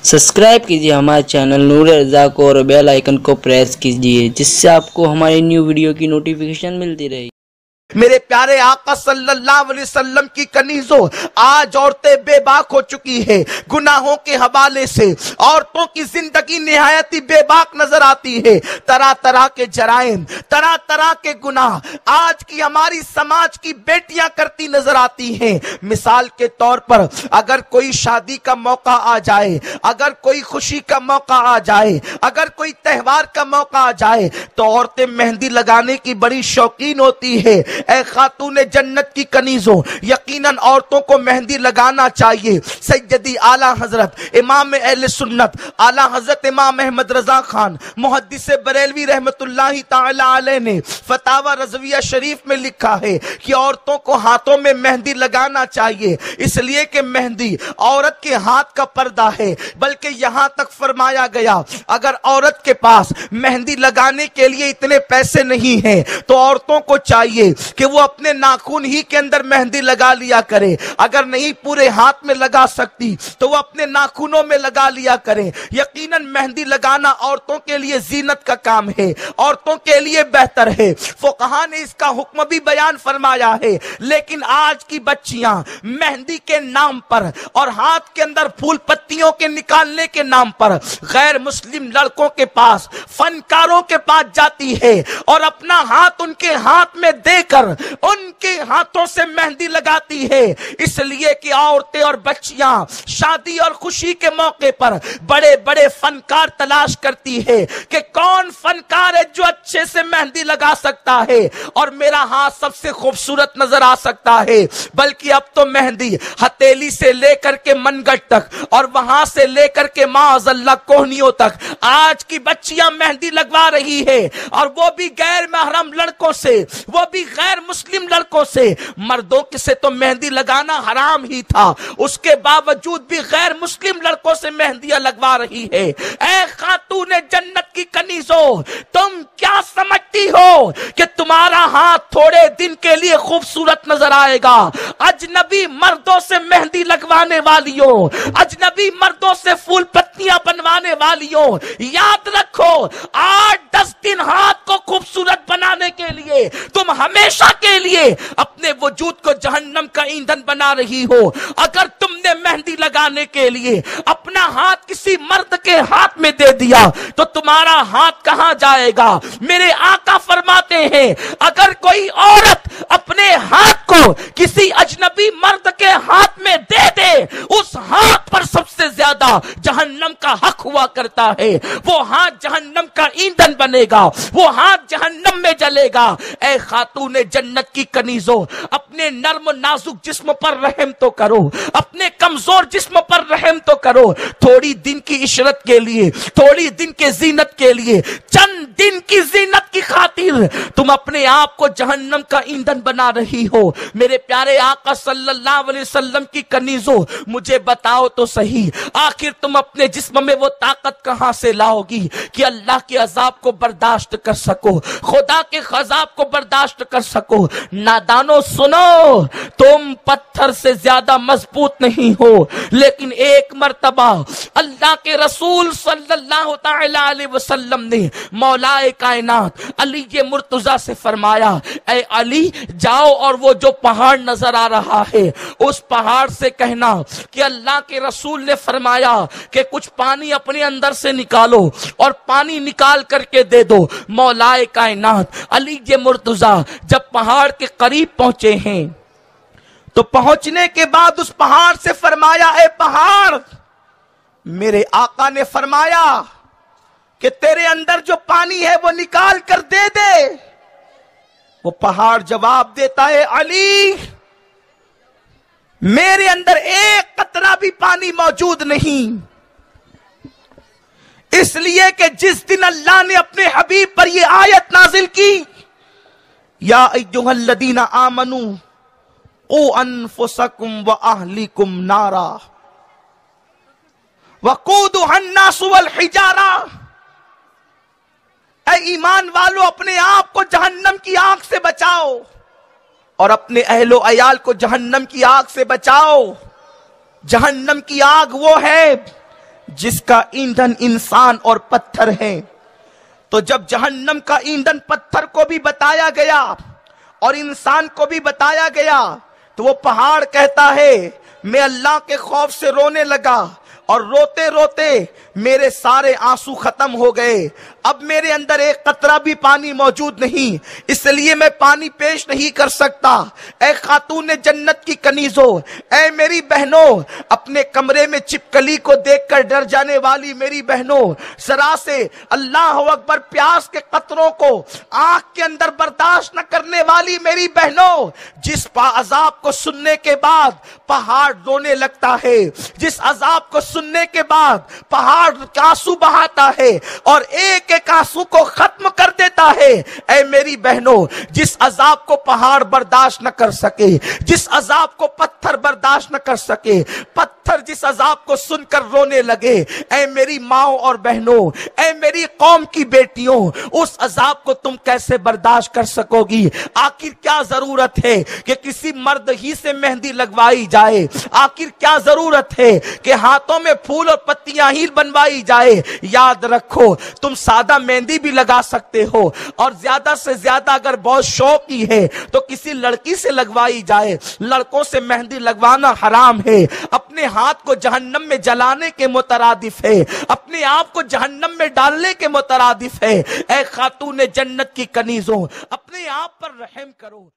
Subscribe कीजिए हमारे channel नूर रज़ा को और बेल आइकन को प्रेस कीजिए जिससे आपको हमारी न्यू वीडियो की नोटिफिकेशन मिलती रहे। मेरे प्यारे आका सल्लल्लाहु अलैहि वसल्लम की कनीज़ों, आज औरतें बेबाक हो चुकी है गुनाहों के हवाले से। औरतों की जिंदगी निहायत ही बेबाक नजर आती है। तरह तरह के जराइम, तरह तरह के गुनाह आज की हमारी समाज की बेटियां करती नजर आती हैं। मिसाल के तौर पर अगर कोई शादी का मौका आ जाए, अगर कोई खुशी का मौका आ जाए, अगर कोई त्योहार का मौका आ जाए तो औरतें मेहंदी लगाने की बड़ी शौकीन होती है। ऐ खातूने जन्नत की कनीज़ों, यकीनन औरतों को मेहंदी लगाना चाहिए। सैयदी आला हजरत इमाम अहले सुन्नत आला हजरत इमाम अहमद रजा खान मुहद्दिस बरेलवी रहमतुल्लाहि ताला अलैह ने फतावा रज़विया शरीफ में लिखा है कि औरतों को हाथों में मेहंदी लगाना चाहिए, इसलिए कि मेहंदी औरत के हाथ का पर्दा है। बल्कि यहां तक फरमाया गया अगर औरत के पास मेहंदी लगाने के लिए इतने पैसे नहीं हैं तो औरतों को चाहिए कि वो अपने नाखून ही के अंदर मेहंदी लगा लिया करे। अगर नहीं पूरे हाथ में लगा सकती तो वो अपने नाखूनों में लगा लिया करे। यकीनन मेहंदी लगाना औरतों के लिए जीनत का काम है, औरतों के लिए बेहतर है। फुकहा ने इसका हुक्म भी बयान फरमाया है। लेकिन आज की बच्चियां मेहंदी के नाम पर और हाथ के अंदर फूल पत्तियों के निकालने के नाम पर गैर मुस्लिम लड़कों के पास, फनकारों के पास जाती है और अपना हाथ उनके हाथ में देकर उनके हाथों से मेहंदी लगाती है। इसलिए कि औरतें और बच्चियां शादी और खुशी के मौके पर बड़े बड़े फनकार तलाश करती है कि कौन फनकार है जो अच्छे से मेहंदी लगा सकता है और मेरा हाथ सबसे खूबसूरत नजर आ सकता है। बल्कि अब तो मेहंदी हथेली से लेकर के मनगट तक और वहां से लेकर के माअज़ल्लाह कोहनियों तक आज की बच्चियां मेहंदी लगवा रही है, और वो भी गैर महरम लड़कों से, वो भी गैर मुस्लिम लड़कों से। मर्दों से तो मेहंदी लगाना हराम ही था, उसके बावजूद भी गैर मुस्लिम लड़कों से मेहंदियां लगवा रही है। ऐ खातूने जन्नत की कनीज़ों, तुम क्या समझती हो कि तुम्हारा हाथ थोड़े दिन के लिए खूबसूरत नजर आएगा? अजनबी मर्दों से मेहंदी लगवाने वालियों, अजनबी मर्दों से फूल पत्तियां बनवाने वालियों, याद रखो 8-10 दिन हाथ को खूबसूरत बनाने के लिए तुम हमेशा के लिए अपने वजूद को जहन्नम का ईंधन बना रही हो। अगर तुमने मेहंदी लगाने के लिए अपना हाथ किसी मर्द के हाथ में दे दिया तो तुम्हारा हाथ कहां जाएगा? मेरे आका फरमाते हैं अगर कोई औरत अपने हाथ को किसी अजनबी मर्द के हाथ में दे दे, उस हाथ पर सबसे ज्यादा जहन्नम का हक हुआ करता है। वो हाथ जहन्नम का ईंधन बनेगा, वो हाथ जहन्नम में जलेगा। ऐ खातूने जन्नत की कनीज़ों, अपने नर्म नाजुक जिस्म पर रहम तो करो, अपने कमजोर जिस्म पर रहम तो करो। थोड़ी दिन की इशरत के लिए, थोड़ी दिन के जीनत के लिए, चंद दिन की जीनत की खातिर तुम अपने आप को जहन्नम का ईंधन बना रही हो। मेरे प्यारे आका सल्लल्लाहु अलैहि वसल्लम की कनीज़ों, मुझे बताओ तो सही, आखिर तुम अपने जिस्म में वो ताकत कहां से लाओगी कि अल्लाह के अजाब को बर्दाश्त कर सको, खुदा के खजाब को बर्दाश्त कर सको? नादानो सुनो, तुम पत्थर से ज्यादा मजबूत नहीं हो, लेकिन एक मर्तबा अल्लाह के रसूल सल्लल्लाहु ताला अलैहि वसल्लम ने मौलाए कायनात अली ये मुर्तजा से फरमाया, ऐ अली जाओ और वो जो पहाड़ नजर आ रहा है उस पहाड़ से कहना कि अल्लाह के रसूल ने फरमाया कि कुछ पानी अपने अंदर से निकालो और पानी निकाल करके दे दो। मौलाए कायनात अली ये मुर्तजा जब पहाड़ के करीब पहुंचे हैं तो पहुंचने के बाद उस पहाड़ से फरमाया, ऐ पहाड़, मेरे आका ने फरमाया कि तेरे अंदर जो पानी है वो निकाल कर दे दे। वो पहाड़ जवाब देता है, अली मेरे अंदर एक कतरा भी पानी मौजूद नहीं। इसलिए कि जिस दिन अल्लाह ने अपने हबीब पर यह आयत नाजिल की, या अय्युहल्लदीना आमनू ओ अनफुसकुम व अहलिकुम नारा वक़ूदुहन नासु वल हिजारा, ऐ ईमान वालों अपने आप को जहन्नम की आग से बचाओ और अपने अहलो अयाल को जहन्नम की आग से बचाओ। जहन्नम की आग वो है جس کا ایندھن انسان اور پتھر ہیں۔ تو جب جہنم کا ایندھن پتھر کو بھی بتایا گیا اور انسان کو بھی بتایا گیا تو وہ پہاڑ کہتا ہے میں اللہ کے خوف سے رونے لگا اور روتے روتے میرے سارے آنسو ختم ہو گئے، اب میرے اندر ایک قطرہ بھی پانی موجود نہیں، اس لیے میں پانی پیش نہیں کر سکتا۔ اے خاتون جنت کی کنیزوں، اے میری بہنوں، اپنے کمرے میں چپکلی کو دیکھ کر ڈر جانے والی میری بہنوں، ذرا سے اللہ اکبر پیاس کے قطروں کو آنکھ کے اندر برداشت نہ کرنے والی میری بہنوں، جس عذاب کو سننے کے بعد پہاڑ رونے لگتا ہے، جس عذاب کو سننے کے بعد پہاڑ آنسو بہاتا ہے اور ایک ایک آنسو کو ختم کر دیتا ہے، اے میری بہنوں، جس عذاب کو پہاڑ برداشت نہ کر سکے، جس عذاب کو پتھر برداشت نہ کر سکے، پتھر جس عذاب کو سن کر رونے لگے، اے میری ماؤں اور بہنوں، اے میری قوم کی بیٹیوں، اس عذاب کو تم کیسے برداشت کر سکو گی؟ آخر کیا ضرورت ہے کہ کسی مرد ہی سے مہندی لگوائی جائے؟ آخر کیا ضرورت ہے کہ ہاتھوں میں پھول اور پتیاں ہی بنوائی جائے؟ یاد رکھو تم سادہ مہندی بھی لگا سکتے ہو، اور زیادہ سے زیادہ اگر بہت شوق ہی ہے تو کسی لڑکی سے لگوائی جائے۔ لڑکوں سے مہندی لگوانا حرام ہے، اپنے ہاتھ کو جہنم میں جلانے کے مترادف ہے، اپنے آپ کو جہنم میں ڈالنے کے مترادف ہے۔ اے خاتون جنت کی کنیزوں، اپنے آپ پر رحم کرو۔